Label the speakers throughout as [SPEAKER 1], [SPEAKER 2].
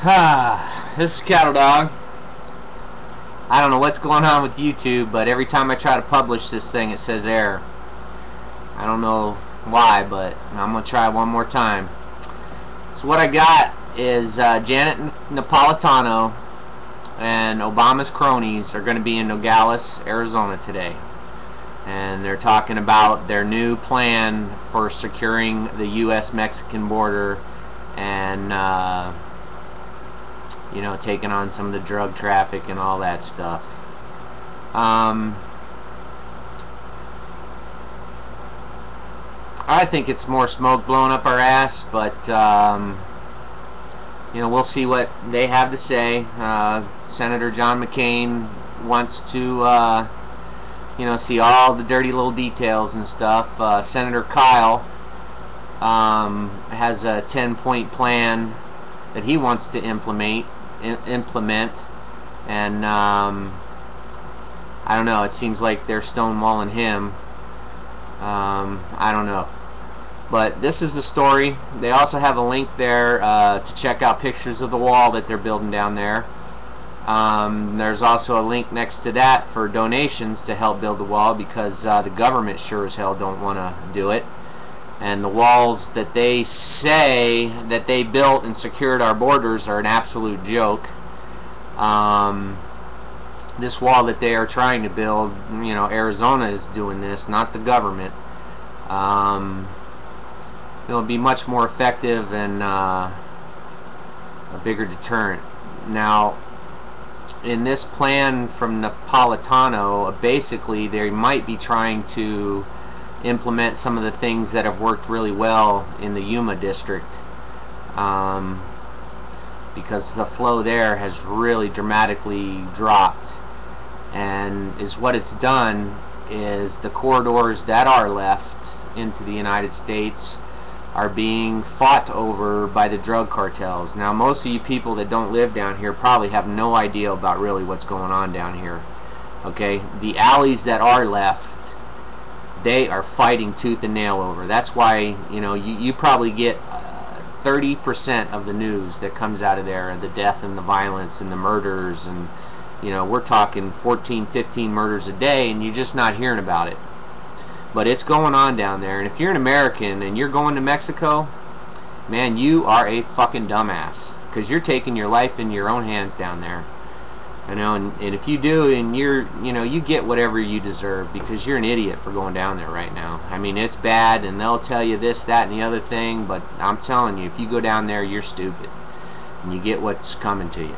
[SPEAKER 1] This is Cattle Dog. I don't know what's going on with YouTube, but every time I try to publish this thing, it says error. I don't know why, but I'm going to try one more time. So what I got is Janet Napolitano and Obama's cronies are going to be in Nogales, Arizona today. And they're talking about their new plan for securing the U.S.-Mexican border and you know, taking on some of the drug traffic and all that stuff. I think it's more smoke blowing up our ass, but you know, we'll see what they have to say. Senator John McCain wants to you know, see all the dirty little details and stuff. Senator Kyle has a 10-point plan that he wants to implement, and I don't know, it seems like they're stonewalling him. I don't know, but this is the story. They also have a link there to check out pictures of the wall that they're building down there. There's also a link next to that for donations to help build the wall, because the government sure as hell don't want to do it. And the walls that they say that they built and secured our borders are an absolute joke. This wall that they are trying to build, you know, Arizona is doing this, not the government. It'll be much more effective and a bigger deterrent. Now, in this plan from Napolitano, basically they might be trying to implement some of the things that have worked really well in the Yuma district, because the flow there has really dramatically dropped, and is what it's done is the corridors that are left into the United States are being fought over by the drug cartels. Now, most of you people that don't live down here probably have no idea about really what's going on down here. Okay, the alleys that are left, they are fighting tooth and nail over. That's why, you know, you probably get 30% of the news that comes out of there, the death and the violence and the murders, and you know, we're talking 14, 15 murders a day, and you're just not hearing about it. But it's going on down there, and if you're an American and you're going to Mexico, man, you are a fucking dumbass, because you're taking your life in your own hands down there. You know, and if you do, and you know, you get whatever you deserve, because you're an idiot for going down there right now. I mean, it's bad, and they'll tell you this, that, and the other thing, but I'm telling you, if you go down there, you're stupid, and you get what's coming to you.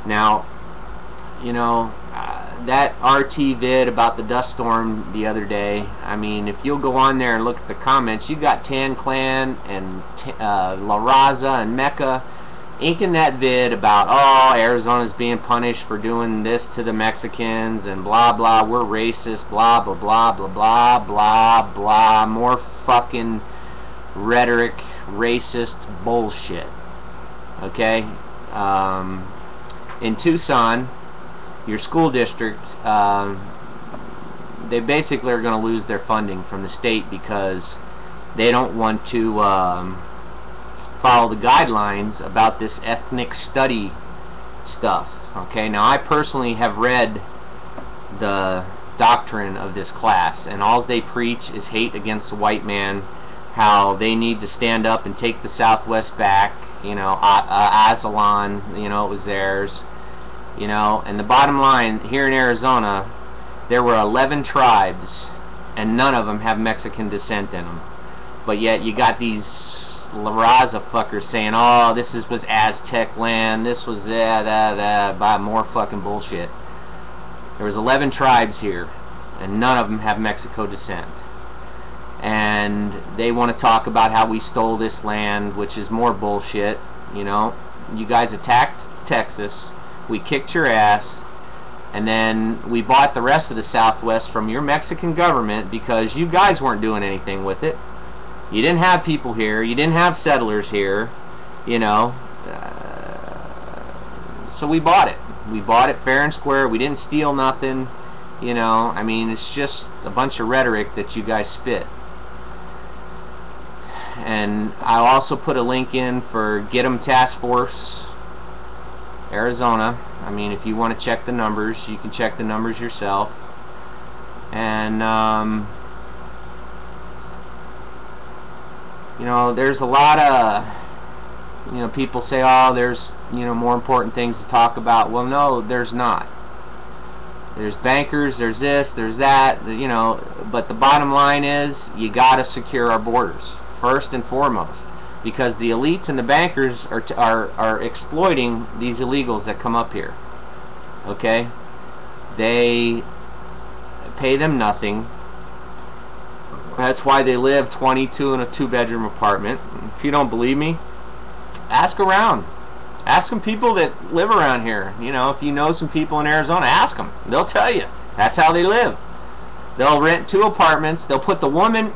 [SPEAKER 1] Now, you know, that RT vid about the dust storm the other day, I mean, if you'll go on there and look at the comments, you got Tan Clan and La Raza and Mecca inking that vid about, oh, Arizona's being punished for doing this to the Mexicans and blah blah, we're racist, blah blah blah blah blah blah blah, more fucking rhetoric, racist bullshit. Okay, in Tucson, your school district, they basically are going to lose their funding from the state because they don't want to follow the guidelines about this ethnic study stuff. Okay, now I personally have read the doctrine of this class, and all they preach is hate against the white man, how they need to stand up and take the Southwest back, you know, Azalon, you know, it was theirs, you know. And the bottom line, here in Arizona, there were 11 tribes, and none of them have Mexican descent in them. But yet you got these La Raza fuckers saying, oh, this was Aztec land, this was by more fucking bullshit. There was 11 tribes here, and none of them have Mexico descent. And they want to talk about how we stole this land, which is more bullshit. You know, you guys attacked Texas, we kicked your ass, and then we bought the rest of the Southwest from your Mexican government because you guys weren't doing anything with it. You didn't have people here, you didn't have settlers here, you know, so we bought it. We bought it fair and square. We didn't steal nothing, you know. I mean, it's just a bunch of rhetoric that you guys spit. And I'll also put a link in for Get 'em Task Force. Arizona. I mean, if you want to check the numbers, you can check the numbers yourself. And you know, there's a lot of, you know, people say, oh, there's, you know, more important things to talk about. Well, no, there's not. There's bankers, there's this, there's that, you know, but the bottom line is you got to secure our borders first and foremost, because the elites and the bankers are exploiting these illegals that come up here. Okay? They pay them nothing. That's why they live 22 in a 2-bedroom apartment. If you don't believe me, ask around. Ask some people that live around here. You know, if you know some people in Arizona, ask them. They'll tell you. That's how they live. They'll rent 2 apartments. They'll put the women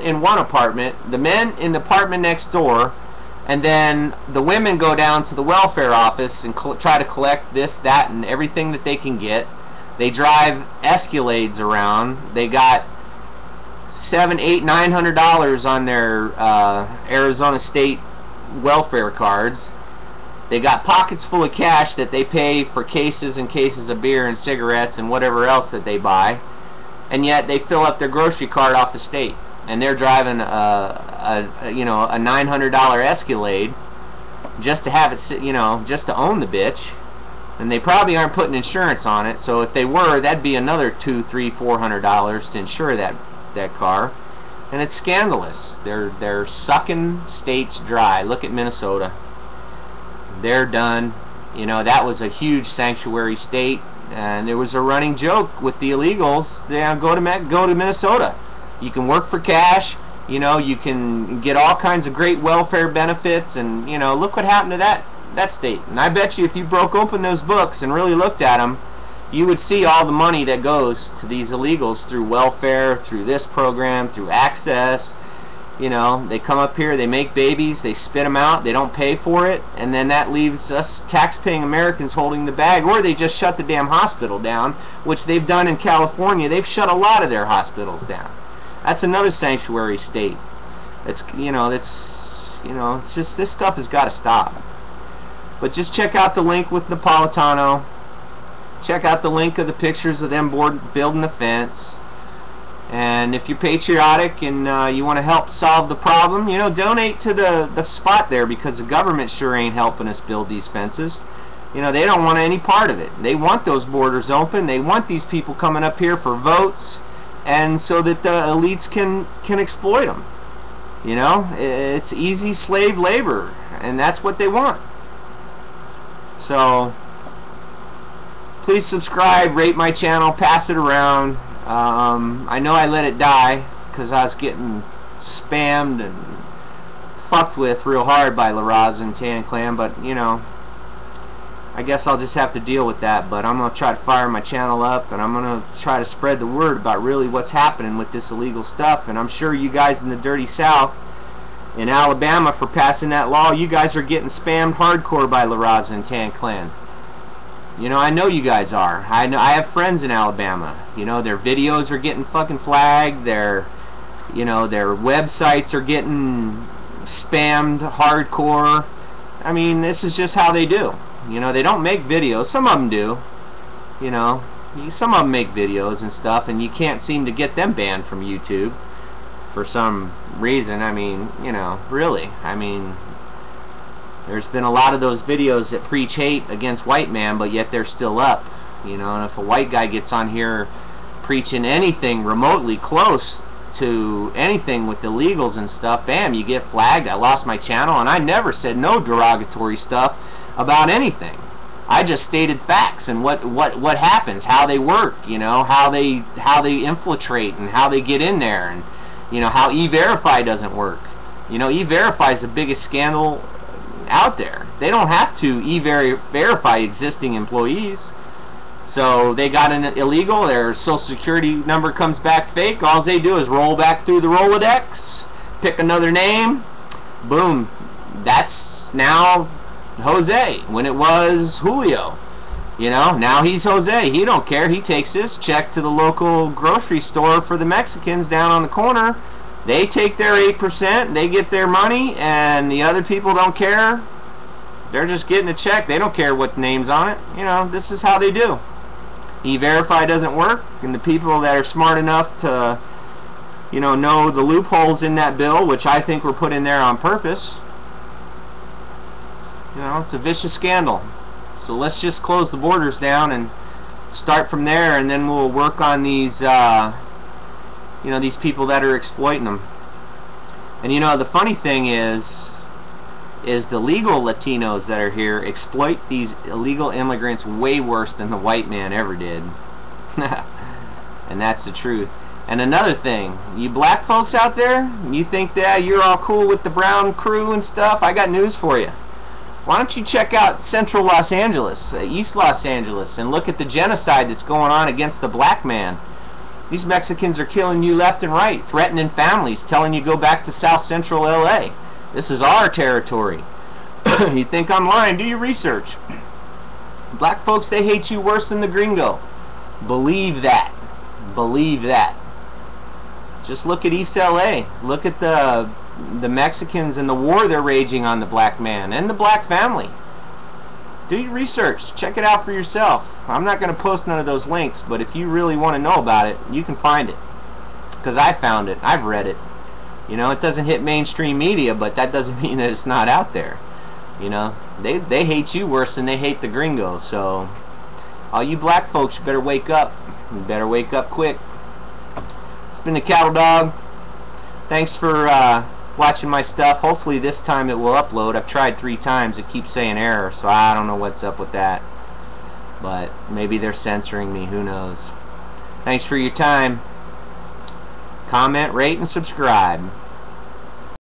[SPEAKER 1] in one apartment, the men in the apartment next door, and then the women go down to the welfare office and try to collect this, that, and everything that they can get. They drive Escalades around. They got $700, $800, $900 on their Arizona State welfare cards. They got pockets full of cash that they pay for cases and cases of beer and cigarettes and whatever else that they buy, and yet they fill up their grocery cart off the state, and they're driving a $900 Escalade just to have it, you know, just to own the bitch, and they probably aren't putting insurance on it. So if they were, that'd be another $200, $300, $400 to insure that car, and it's scandalous. They're sucking states dry. Look at Minnesota. They're done. You know, that was a huge sanctuary state, and it was a running joke with the illegals. They go to Minnesota. You can work for cash. You know, you can get all kinds of great welfare benefits, and you know, look what happened to that state. And I bet you, if you broke open those books and really looked at them, you would see all the money that goes to these illegals through welfare, through this program, through access. You know, they come up here, they make babies, they spit them out, they don't pay for it, and then that leaves us tax-paying Americans holding the bag. Or they just shut the damn hospital down, which they've done in California. They've shut a lot of their hospitals down. That's another sanctuary state. It's just, this stuff has got to stop. But just check out the link with Napolitano. Check out the link of the pictures of them building the fence. And if you're patriotic and you want to help solve the problem, you know, donate to the spot there, because the government sure ain't helping us build these fences. You know, they don't want any part of it. They want those borders open. They want these people coming up here for votes, and so that the elites can exploit them. You know, it's easy slave labor, and that's what they want. So please subscribe, rate my channel, pass it around. I know I let it die because I was getting spammed and fucked with real hard by La Raza and Tan Clan, but you know, I guess I'll just have to deal with that. But I'm going to try to fire my channel up, and I'm going to try to spread the word about really what's happening with this illegal stuff. And I'm sure you guys in the dirty South, in Alabama, for passing that law, you guys are getting spammed hardcore by La Raza and Tan Clan. You know, I know you guys are. I have friends in Alabama. You know, their videos are getting fucking flagged. Their websites are getting spammed hardcore. I mean, this is just how they do. You know, they don't make videos. Some of them do. You know, some of them make videos and stuff, and you can't seem to get them banned from YouTube for some reason. I mean, you know, really. I mean, there's been a lot of those videos that preach hate against white man, but yet they're still up. You know, and if a white guy gets on here preaching anything remotely close to anything with illegals and stuff, bam, you get flagged. I lost my channel, and I never said no derogatory stuff about anything. I just stated facts and what happens, how they work, you know, how they infiltrate and how they get in there, and you know how E-Verify doesn't work. You know, E-Verify is the biggest scandal out there. They don't have to E-Verify existing employees. So they got an illegal, their social security number comes back fake. All they do is roll back through the Rolodex, pick another name, boom, that's now Jose when it was Julio. You know, now he's Jose. He don't care. He takes his check to the local grocery store for the Mexicans down on the corner. They take their 8%, they get their money, and the other people don't care. They're just getting a check. They don't care what name's on it. You know, this is how they do. E-Verify doesn't work, and the people that are smart enough to, you know the loopholes in that bill, which I think were put in there on purpose. You know, it's a vicious scandal. So let's just close the borders down and start from there, and then we'll work on these, these people that are exploiting them. And the funny thing is the legal Latinos that are here exploit these illegal immigrants way worse than the white man ever did. And that's the truth. And another thing, you black folks out there, you think that you're all cool with the brown crew and stuff, I got news for you. Why don't you check out central Los Angeles, East Los Angeles, and look at the genocide that's going on against the black man. These Mexicans are killing you left and right, threatening families, telling you go back to South Central LA. This is our territory. You think I'm lying? Do your research. Black folks, they hate you worse than the gringo. Believe that. Believe that. Just look at East LA. Look at the Mexicans and the war they're raging on the black man and the black family. Do your research. Check it out for yourself. I'm not going to post none of those links, but if you really want to know about it, you can find it. Because I found it. I've read it. You know, it doesn't hit mainstream media, but that doesn't mean that it's not out there. You know, they hate you worse than they hate the gringos. So, all you black folks, you better wake up. You better wake up quick. It's been the Cattle Dog. Thanks for watching my stuff. Hopefully this time it will upload. I've tried 3 times. It keeps saying error, so I don't know what's up with that. But maybe they're censoring me. Who knows? Thanks for your time. Comment, rate, and subscribe.